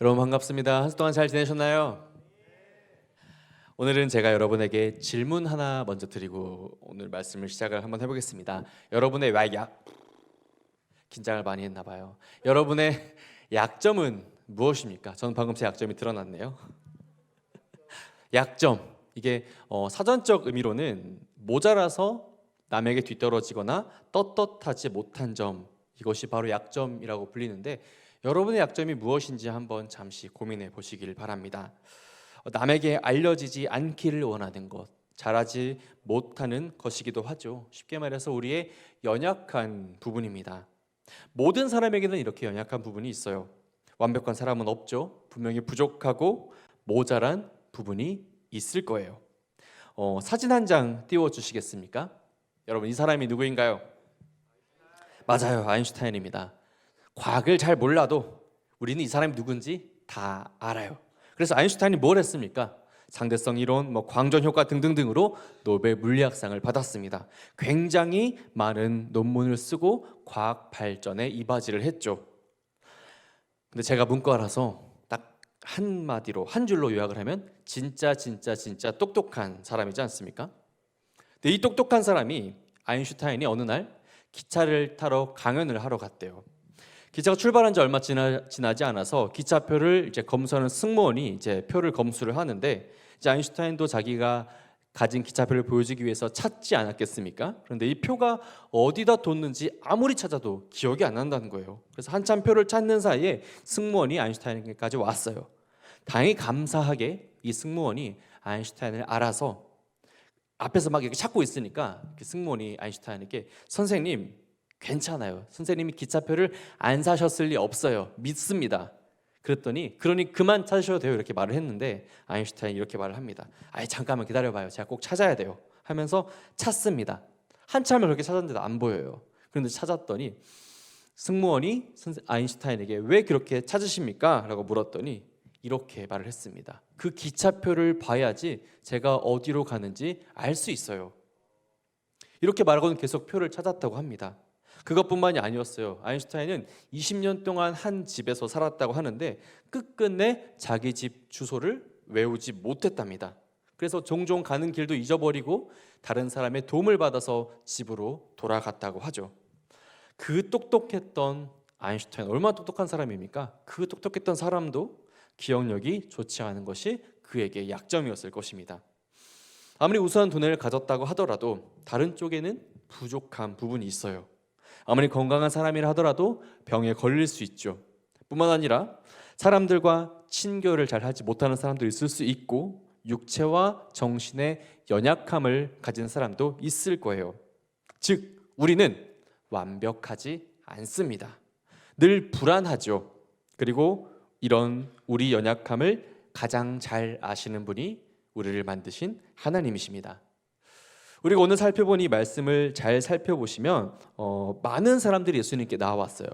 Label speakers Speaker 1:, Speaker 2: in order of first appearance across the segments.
Speaker 1: 여러분 반갑습니다. 한 주 동안 잘 지내셨나요? 오늘은 제가 여러분에게 질문 하나 먼저 드리고 오늘 말씀을 시작을 한번 해보겠습니다. 여러분의 긴장을 많이 했나 봐요. 여러분의 약점은 무엇입니까? 저는 방금 제 약점이 드러났네요. 약점, 이게 사전적 의미로는 모자라서 남에게 뒤떨어지거나 떳떳하지 못한 점, 이것이 바로 약점이라고 불리는데, 여러분의 약점이 무엇인지 한번 잠시 고민해 보시길 바랍니다. 남에게 알려지지 않기를 원하는 것, 잘하지 못하는 것이기도 하죠. 쉽게 말해서 우리의 연약한 부분입니다. 모든 사람에게는 이렇게 연약한 부분이 있어요. 완벽한 사람은 없죠. 분명히 부족하고 모자란 부분이 있을 거예요. 사진 한 장 띄워 주시겠습니까? 여러분, 이 사람이 누구인가요? 맞아요, 아인슈타인입니다. 과학을 잘 몰라도 우리는 이 사람이 누군지 다 알아요. 그래서 아인슈타인이 뭘 했습니까? 상대성 이론, 광전 효과 등등등으로 노벨 물리학상을 받았습니다. 굉장히 많은 논문을 쓰고 과학 발전에 이바지를 했죠. 근데 제가 문과라서 딱 한마디로 한 줄로 요약을 하면 진짜 똑똑한 사람이지 않습니까? 근데 이 똑똑한 사람이, 아인슈타인이 어느 날 기차를 타러 강연을 하러 갔대요. 기차가 출발한 지 얼마 지나지 않아서 기차표를 이제 검수하는 승무원이 이제 표를 검수를 하는데, 이제 아인슈타인도 자기가 가진 기차표를 보여주기 위해서 찾지 않았겠습니까? 그런데 이 표가 어디다 뒀는지 아무리 찾아도 기억이 안 난다는 거예요. 그래서 한참 표를 찾는 사이에 승무원이 아인슈타인에게까지 왔어요. 다행히 감사하게 이 승무원이 아인슈타인을 알아서, 앞에서 막 이렇게 찾고 있으니까 승무원이 아인슈타인에게, 선생님 괜찮아요, 선생님이 기차표를 안 사셨을 리 없어요, 믿습니다. 그랬더니, 그러니 그만 찾으셔도 돼요, 이렇게 말을 했는데, 아인슈타인이 이렇게 말을 합니다. 아이, 잠깐만 기다려봐요, 제가 꼭 찾아야 돼요 하면서 찾습니다. 한참을 그렇게 찾았는데도 안 보여요. 그런데 찾았더니 승무원이 아인슈타인에게 왜 그렇게 찾으십니까? 라고 물었더니 이렇게 말을 했습니다. 그 기차표를 봐야지 제가 어디로 가는지 알 수 있어요. 이렇게 말하고는 계속 표를 찾았다고 합니다. 그것뿐만이 아니었어요. 아인슈타인은 20년 동안 한 집에서 살았다고 하는데 끝끝내 자기 집 주소를 외우지 못했답니다. 그래서 종종 가는 길도 잊어버리고 다른 사람의 도움을 받아서 집으로 돌아갔다고 하죠. 그 똑똑했던 아인슈타인, 얼마나 똑똑한 사람입니까? 그 똑똑했던 사람도 기억력이 좋지 않은 것이 그에게 약점이었을 것입니다. 아무리 우수한 돈을 가졌다고 하더라도 다른 쪽에는 부족한 부분이 있어요. 아무리 건강한 사람이라 하더라도 병에 걸릴 수 있죠. 뿐만 아니라 사람들과 친교를 잘 하지 못하는 사람도 있을 수 있고, 육체와 정신의 연약함을 가진 사람도 있을 거예요. 즉, 우리는 완벽하지 않습니다. 늘 불안하죠. 그리고 이런 우리 연약함을 가장 잘 아시는 분이 우리를 만드신 하나님이십니다. 우리가 오늘 살펴본 이 말씀을 잘 살펴보시면 많은 사람들이 예수님께 나왔어요.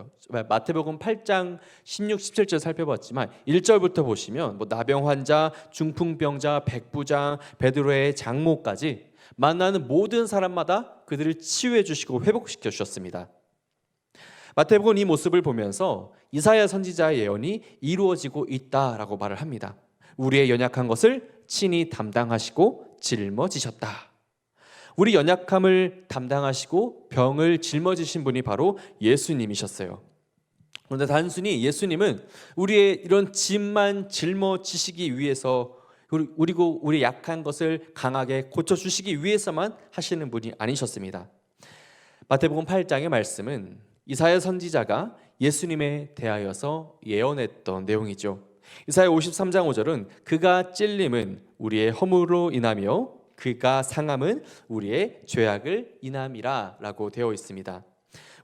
Speaker 1: 마태복음 8장 16, 17절 살펴봤지만 1절부터 보시면 나병 환자, 중풍병자, 백부장, 베드로의 장모까지 만나는 모든 사람마다 그들을 치유해 주시고 회복시켜 주셨습니다. 마태복음은 이 모습을 보면서 이사야 선지자의 예언이 이루어지고 있다라고 말을 합니다. 우리의 연약한 것을 친히 담당하시고 짊어지셨다. 우리 연약함을 담당하시고 병을 짊어지신 분이 바로 예수님이셨어요. 그런데 단순히 예수님은 우리의 이런 짐만 짊어지시기 위해서, 그리고 우리 약한 것을 강하게 고쳐주시기 위해서만 하시는 분이 아니셨습니다. 마태복음 8장의 말씀은 이사야 선지자가 예수님에 대하여서 예언했던 내용이죠. 이사야 53장 5절은 그가 찔림은 우리의 허물로 인하며 그가 상함은 우리의 죄악을 인함이라 라고 되어 있습니다.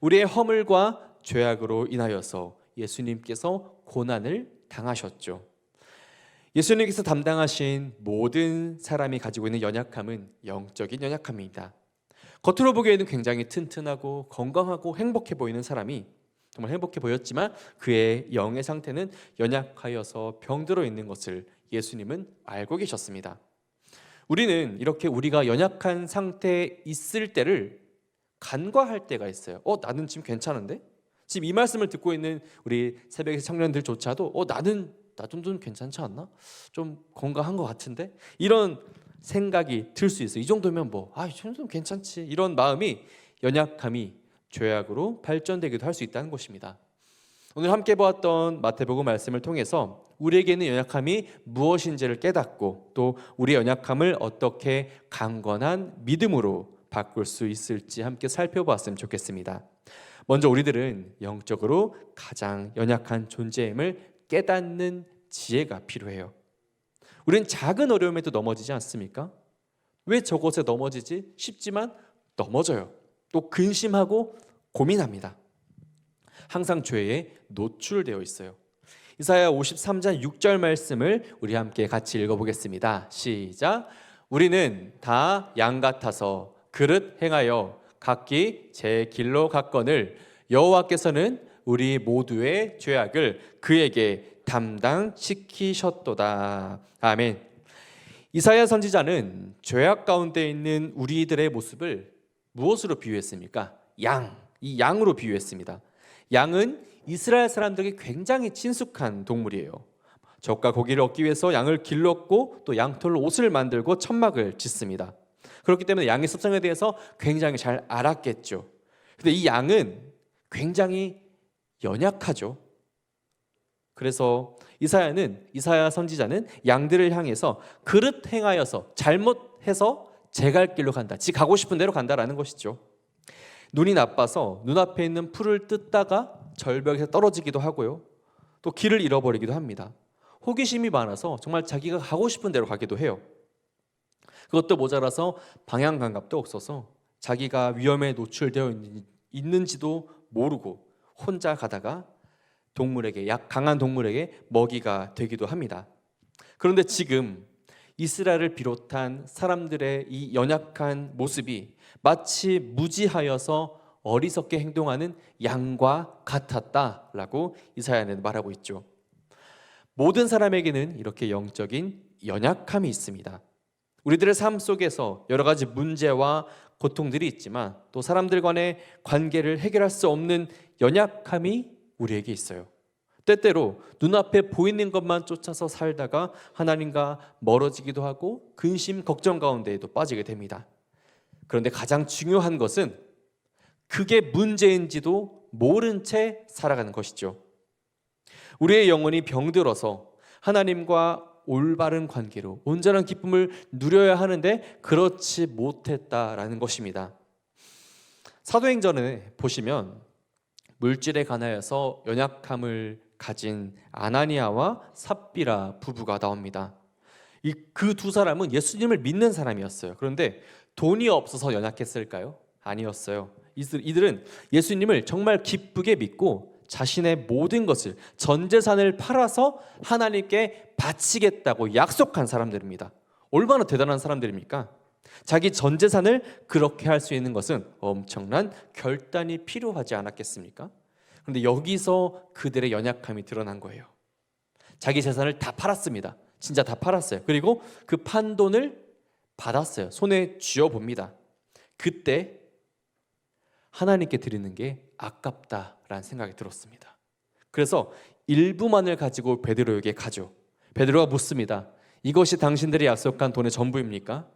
Speaker 1: 우리의 허물과 죄악으로 인하여서 예수님께서 고난을 당하셨죠. 예수님께서 담당하신 모든 사람이 가지고 있는 연약함은 영적인 연약함입니다. 겉으로 보기에는 굉장히 튼튼하고 건강하고 행복해 보이는 사람이 정말 행복해 보였지만 그의 영의 상태는 연약하여서 병들어 있는 것을 예수님은 알고 계셨습니다. 우리는 이렇게 우리가 연약한 상태에 있을 때를 간과할 때가 있어요. 나는 지금 괜찮은데? 지금 이 말씀을 듣고 있는 우리 새벽의 청년들조차도 나는 나 정도는 괜찮지 않나? 좀 건강한 것 같은데? 이런 생각이 들 수 있어요. 이 정도면 이 정도면 괜찮지. 이런 마음이 연약함이 죄악으로 발전되기도 할 수 있다는 것입니다. 오늘 함께 보았던 마태복음 말씀을 통해서 우리에게는 연약함이 무엇인지를 깨닫고 또 우리의 연약함을 어떻게 강건한 믿음으로 바꿀 수 있을지 함께 살펴보았으면 좋겠습니다. 먼저 우리들은 영적으로 가장 연약한 존재임을 깨닫는 지혜가 필요해요. 우리는 작은 어려움에도 넘어지지 않습니까? 왜 저것에 넘어지지? 싶지만 넘어져요. 또 근심하고 고민합니다. 항상 죄에 노출되어 있어요. 이사야 53장 6절 말씀을 우리 함께 같이 읽어보겠습니다. 시작. 우리는 다 양 같아서 그릇 행하여 각기 제 길로 갔거늘 여호와께서는 우리 모두의 죄악을 그에게 담당시키셨도다. 아멘. 이사야 선지자는 죄악 가운데 있는 우리들의 모습을 무엇으로 비유했습니까? 이 양으로 비유했습니다. 양은 이스라엘 사람들에게 굉장히 친숙한 동물이에요. 젖과 고기를 얻기 위해서 양을 길렀고 또 양털로 옷을 만들고 천막을 짓습니다. 그렇기 때문에 양의 습성에 대해서 굉장히 잘 알았겠죠. 근데 이 양은 굉장히 연약하죠. 그래서 이사야 선지자는 양들을 향해서 그릇 행하여서 잘못해서 제 갈 길로 간다. 지 가고 싶은 대로 간다라는 것이죠. 눈이 나빠서 눈앞에 있는 풀을 뜯다가 절벽에서 떨어지기도 하고요. 또 길을 잃어버리기도 합니다. 호기심이 많아서 정말 자기가 가고 싶은 대로 가기도 해요. 그것도 모자라서 방향 감각도 없어서 자기가 위험에 노출되어 있는지도 모르고 혼자 가다가 강한 동물에게 먹이가 되기도 합니다. 그런데 지금 이스라엘을 비롯한 사람들의 이 연약한 모습이 마치 무지하여서 어리석게 행동하는 양과 같았다라고 이사야는 말하고 있죠. 모든 사람에게는 이렇게 영적인 연약함이 있습니다. 우리들의 삶 속에서 여러 가지 문제와 고통들이 있지만 또 사람들 간의 관계를 해결할 수 없는 연약함이 우리에게 있어요. 때때로 눈앞에 보이는 것만 쫓아서 살다가 하나님과 멀어지기도 하고 근심, 걱정 가운데에도 빠지게 됩니다. 그런데 가장 중요한 것은 그게 문제인지도 모른 채 살아가는 것이죠. 우리의 영혼이 병들어서 하나님과 올바른 관계로 온전한 기쁨을 누려야 하는데 그렇지 못했다라는 것입니다. 사도행전에 보시면 물질에 관하여서 연약함을 가진 아나니아와 삽비라 부부가 나옵니다. 그 두 사람은 예수님을 믿는 사람이었어요. 그런데 돈이 없어서 연약했을까요? 아니었어요. 이들은 예수님을 정말 기쁘게 믿고 자신의 모든 것을 전 재산을 팔아서 하나님께 바치겠다고 약속한 사람들입니다. 얼마나 대단한 사람들입니까? 자기 전 재산을 그렇게 할 수 있는 것은 엄청난 결단이 필요하지 않았겠습니까? 그런데 여기서 그들의 연약함이 드러난 거예요. 자기 재산을 다 팔았습니다. 진짜 다 팔았어요. 그리고 그 판 돈을 받았어요. 손에 쥐어봅니다. 그때 하나님께 드리는 게 아깝다라는 생각이 들었습니다. 그래서 일부만을 가지고 베드로에게 가죠. 베드로가 묻습니다. 이것이 당신들이 약속한 돈의 전부입니까?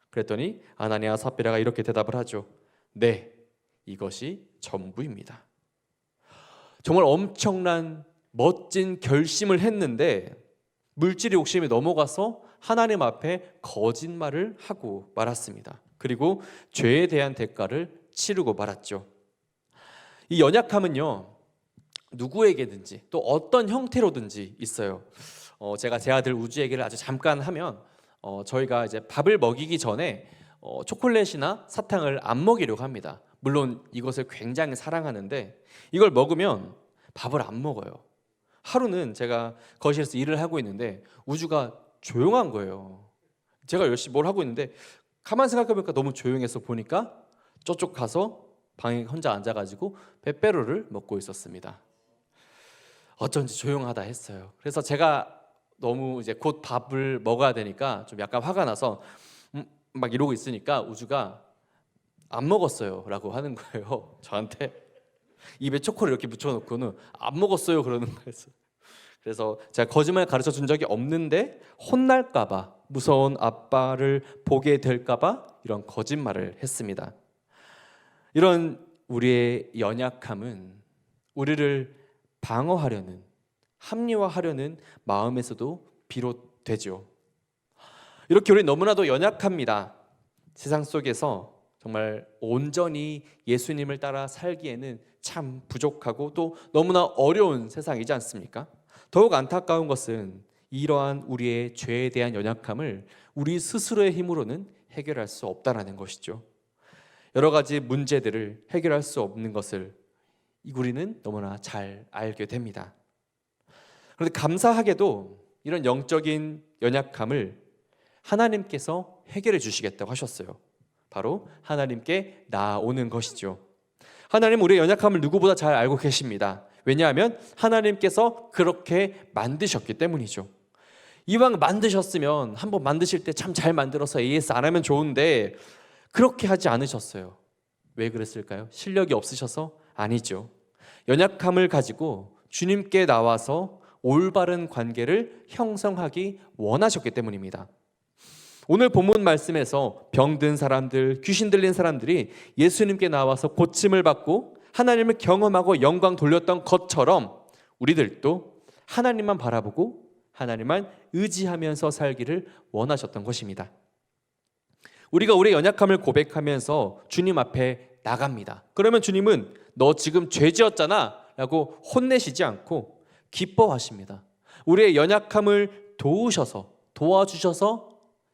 Speaker 1: 그랬더니 아나니아 삽비라가 이렇게 대답을 하죠. 네, 이것이 전부입니다. 정말 엄청난 멋진 결심을 했는데 물질의 욕심이 넘어가서 하나님 앞에 거짓말을 하고 말았습니다. 그리고 죄에 대한 대가를 치르고 말았죠. 이 연약함은요, 누구에게든지 또 어떤 형태로든지 있어요. 제가 제 아들 우주 얘기를 아주 잠깐 하면 저희가 이제 밥을 먹이기 전에 초콜릿이나 사탕을 안 먹이려고 합니다. 물론 이것을 굉장히 사랑하는데 이걸 먹으면 밥을 안 먹어요. 하루는 제가 거실에서 일을 하고 있는데 우주가 조용한 거예요. 제가 열심히 뭘 하고 있는데 가만 생각해보니까 너무 조용해서 보니까 저쪽 가서 방에 혼자 앉아가지고 빼빼로를 먹고 있었습니다. 어쩐지 조용하다 했어요. 그래서 제가 너무 이제 곧 밥을 먹어야 되니까 좀 약간 화가 나서 막 이러고 있으니까 우주가 안 먹었어요 라고 하는 거예요. 저한테 입에 초코를 이렇게 묻혀놓고는 안 먹었어요 그러는 거였어요. 그래서 제가 거짓말 가르쳐 준 적이 없는데 혼날까봐, 무서운 아빠를 보게 될까봐 이런 거짓말을 했습니다. 이런 우리의 연약함은 우리를 방어하려는, 합리화하려는 마음에서도 비롯되죠. 이렇게 우리 너무나도 연약합니다. 세상 속에서 정말 온전히 예수님을 따라 살기에는 참 부족하고 또 너무나 어려운 세상이지 않습니까? 더욱 안타까운 것은 이러한 우리의 죄에 대한 연약함을 우리 스스로의 힘으로는 해결할 수 없다는 것이죠. 여러 가지 문제들을 해결할 수 없는 것을 우리는 너무나 잘 알게 됩니다. 그런데 감사하게도 이런 영적인 연약함을 하나님께서 해결해 주시겠다고 하셨어요. 바로 하나님께 나아오는 것이죠. 하나님 우리의 연약함을 누구보다 잘 알고 계십니다. 왜냐하면 하나님께서 그렇게 만드셨기 때문이죠. 이왕 만드셨으면 한번 만드실 때 참 잘 만들어서 AS 안 하면 좋은데 그렇게 하지 않으셨어요. 왜 그랬을까요? 실력이 없으셔서? 아니죠. 연약함을 가지고 주님께 나와서 올바른 관계를 형성하기 원하셨기 때문입니다. 오늘 본문 말씀에서 병든 사람들, 귀신 들린 사람들이 예수님께 나와서 고침을 받고 하나님을 경험하고 영광 돌렸던 것처럼 우리들도 하나님만 바라보고 하나님만 의지하면서 살기를 원하셨던 것입니다. 우리가 우리의 연약함을 고백하면서 주님 앞에 나갑니다. 그러면 주님은 너 지금 죄 지었잖아 라고 혼내시지 않고 기뻐하십니다. 우리의 연약함을 도우셔서, 도와주셔서,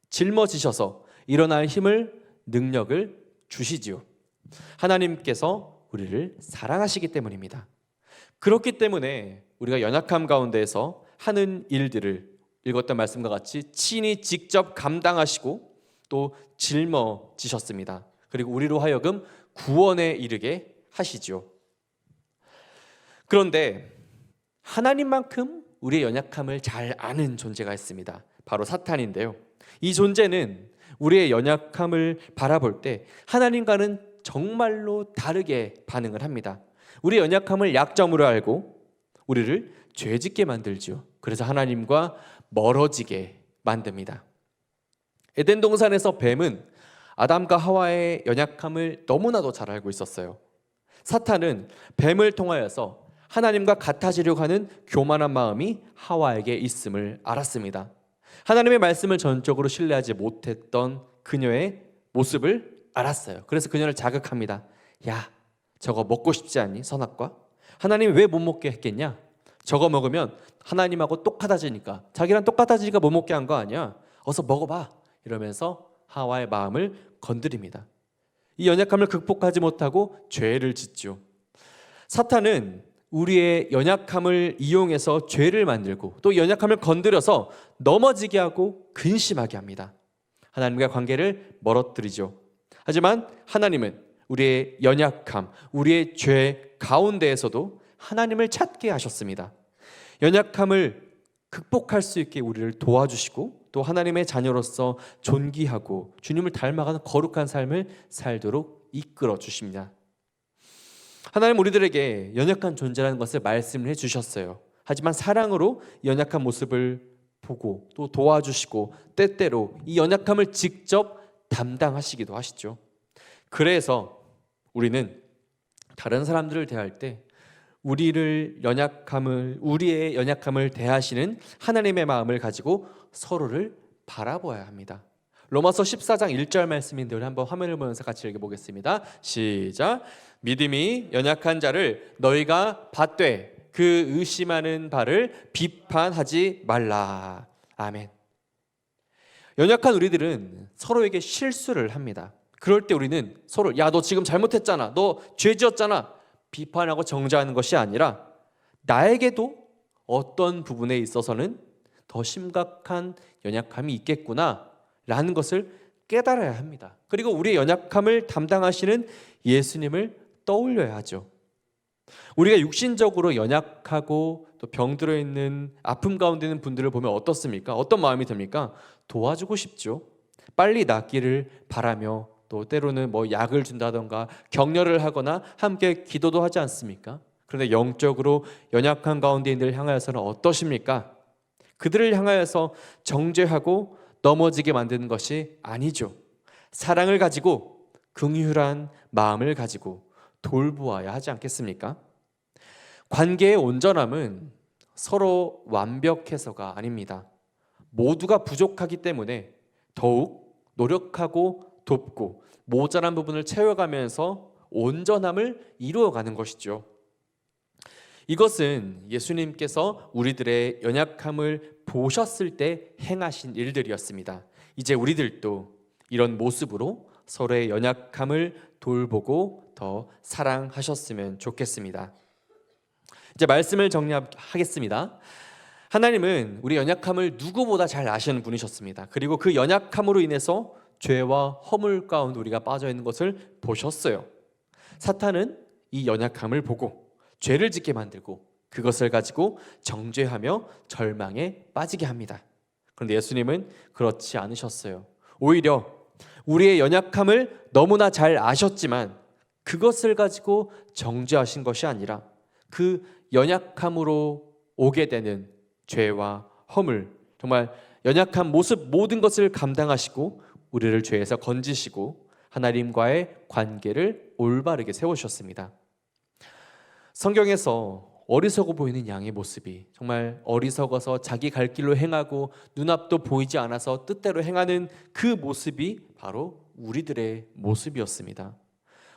Speaker 1: 짊어지셔서 일어날 힘을, 능력을 주시지요. 하나님께서 우리를 사랑하시기 때문입니다. 그렇기 때문에 우리가 연약함 가운데에서 하는 일들을 읽었던 말씀과 같이 친히 직접 감당하시고 또 짊어지셨습니다. 그리고 우리로 하여금 구원에 이르게 하시죠. 그런데 하나님만큼 우리의 연약함을 잘 아는 존재가 있습니다. 바로 사탄인데요. 이 존재는 우리의 연약함을 바라볼 때 하나님과는 정말로 다르게 반응을 합니다. 우리의 연약함을 약점으로 알고 우리를 죄짓게 만들죠. 그래서 하나님과 멀어지게 만듭니다. 에덴 동산에서 뱀은 아담과 하와의 연약함을 너무나도 잘 알고 있었어요. 사탄은 뱀을 통하여서 하나님과 같아지려고 하는 교만한 마음이 하와에게 있음을 알았습니다. 하나님의 말씀을 전적으로 신뢰하지 못했던 그녀의 모습을 알았어요. 그래서 그녀를 자극합니다. 야, 저거 먹고 싶지 않니? 선악과? 하나님이 왜 못 먹게 했겠냐? 저거 먹으면 하나님하고 똑같아지니까, 자기랑 똑같아지니까 못 먹게 한 거 아니야? 어서 먹어봐. 이러면서 하와의 마음을 건드립니다. 이 연약함을 극복하지 못하고 죄를 짓죠. 사탄은 우리의 연약함을 이용해서 죄를 만들고 또 연약함을 건드려서 넘어지게 하고 근심하게 합니다. 하나님과 관계를 멀어뜨리죠. 하지만 하나님은 우리의 연약함, 우리의 죄 가운데에서도 하나님을 찾게 하셨습니다. 연약함을 극복할 수 있게 우리를 도와주시고 또 하나님의 자녀로서 존귀하고 주님을 닮아가는 거룩한 삶을 살도록 이끌어 주십니다. 하나님 우리들에게 연약한 존재라는 것을 말씀을 해주셨어요. 하지만 사랑으로 연약한 모습을 보고 또 도와주시고 때때로 이 연약함을 직접 담당하시기도 하시죠. 그래서 우리는 다른 사람들을 대할 때 우리의 연약함을 대하시는 하나님의 마음을 가지고 서로를 바라보아야 합니다. 로마서 14장 1절 말씀인데 우리 한번 화면을 보면서 같이 읽어보겠습니다. 시작. 믿음이 연약한 자를 너희가 받되 그 의심하는 바를 비판하지 말라. 아멘. 연약한 우리들은 서로에게 실수를 합니다. 그럴 때 우리는 서로 야, 너 지금 잘못했잖아, 너 죄 지었잖아 비판하고 정죄하는 것이 아니라 나에게도 어떤 부분에 있어서는 더 심각한 연약함이 있겠구나 라는 것을 깨달아야 합니다. 그리고 우리의 연약함을 담당하시는 예수님을 떠올려야 하죠. 우리가 육신적으로 연약하고 또 병들어 있는 아픔 가운데 있는 분들을 보면 어떻습니까? 어떤 마음이 듭니까? 도와주고 싶죠. 빨리 낫기를 바라며 또 때로는 약을 준다던가 격려를 하거나 함께 기도도 하지 않습니까? 그런데 영적으로 연약한 가운데 있는 이들을 향하여서는 어떠십니까? 그들을 향하여서 정죄하고 넘어지게 만드는 것이 아니죠. 사랑을 가지고 긍휼한 마음을 가지고 돌보아야 하지 않겠습니까? 관계의 온전함은 서로 완벽해서가 아닙니다. 모두가 부족하기 때문에 더욱 노력하고 돕고 모자란 부분을 채워가면서 온전함을 이루어가는 것이죠. 이것은 예수님께서 우리들의 연약함을 보셨을 때 행하신 일들이었습니다. 이제 우리들도 이런 모습으로 서로의 연약함을 돌보고 더 사랑하셨으면 좋겠습니다. 이제 말씀을 정리하겠습니다. 하나님은 우리 연약함을 누구보다 잘 아시는 분이셨습니다. 그리고 그 연약함으로 인해서 죄와 허물 가운데 우리가 빠져 있는 것을 보셨어요. 사탄은 이 연약함을 보고 죄를 짓게 만들고 그것을 가지고 정죄하며 절망에 빠지게 합니다. 그런데 예수님은 그렇지 않으셨어요. 오히려 우리의 연약함을 너무나 잘 아셨지만 그것을 가지고 정죄하신 것이 아니라 그 연약함으로 오게 되는 죄와 허물, 정말 연약한 모습 모든 것을 감당하시고 우리를 죄에서 건지시고 하나님과의 관계를 올바르게 세우셨습니다. 성경에서 어리석어 보이는 양의 모습이 정말 어리석어서 자기 갈 길로 행하고 눈앞도 보이지 않아서 뜻대로 행하는 그 모습이 바로 우리들의 모습이었습니다.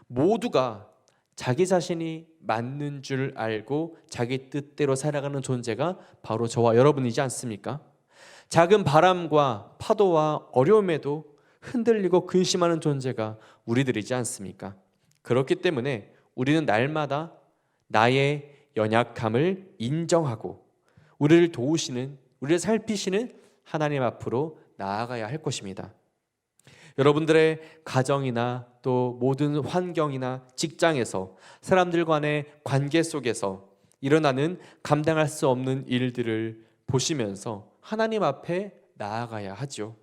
Speaker 1: 모두가 자기 자신이 맞는 줄 알고 자기 뜻대로 살아가는 존재가 바로 저와 여러분이지 않습니까? 작은 바람과 파도와 어려움에도 흔들리고 근심하는 존재가 우리들이지 않습니까? 그렇기 때문에 우리는 날마다 나의 연약함을 인정하고 우리를 도우시는, 우리를 살피시는 하나님 앞으로 나아가야 할 것입니다. 여러분들의 가정이나 또 모든 환경이나 직장에서 사람들 간의 관계 속에서 일어나는 감당할 수 없는 일들을 보시면서 하나님 앞에 나아가야 하죠.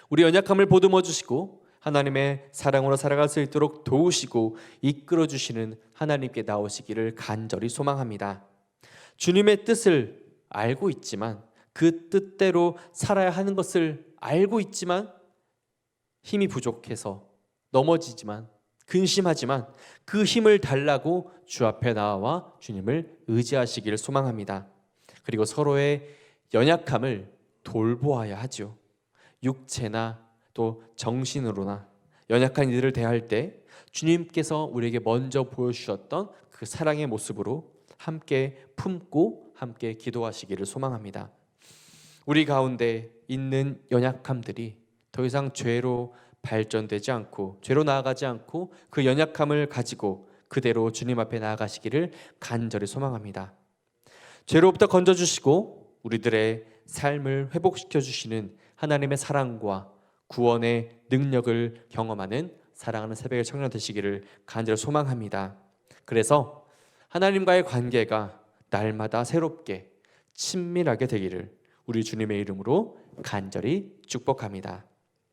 Speaker 1: 우리 연약함을 보듬어 주시고 하나님의 사랑으로 살아갈 수 있도록 도우시고 이끌어 주시는 하나님께 나오시기를 간절히 소망합니다. 주님의 뜻을 알고 있지만 그 뜻대로 살아야 하는 것을 알고 있지만 힘이 부족해서 넘어지지만 근심하지만 그 힘을 달라고 주 앞에 나와 주님을 의지하시기를 소망합니다. 그리고 서로의 연약함을 돌보아야 하죠. 육체나 또 정신으로나 연약한 이들을 대할 때 주님께서 우리에게 먼저 보여주셨던 그 사랑의 모습으로 함께 품고 함께 기도하시기를 소망합니다. 우리 가운데 있는 연약함들이 더 이상 죄로 발전되지 않고 죄로 나아가지 않고 그 연약함을 가지고 그대로 주님 앞에 나아가시기를 간절히 소망합니다. 죄로부터 건져주시고 우리들의 삶을 회복시켜 주시는 하나님의 사랑과 구원의 능력을 경험하는 사랑하는 새벽의 청년 되시기를 간절히 소망합니다. 그래서 하나님과의 관계가 날마다 새롭게 친밀하게 되기를 우리 주님의 이름으로 간절히 축복합니다.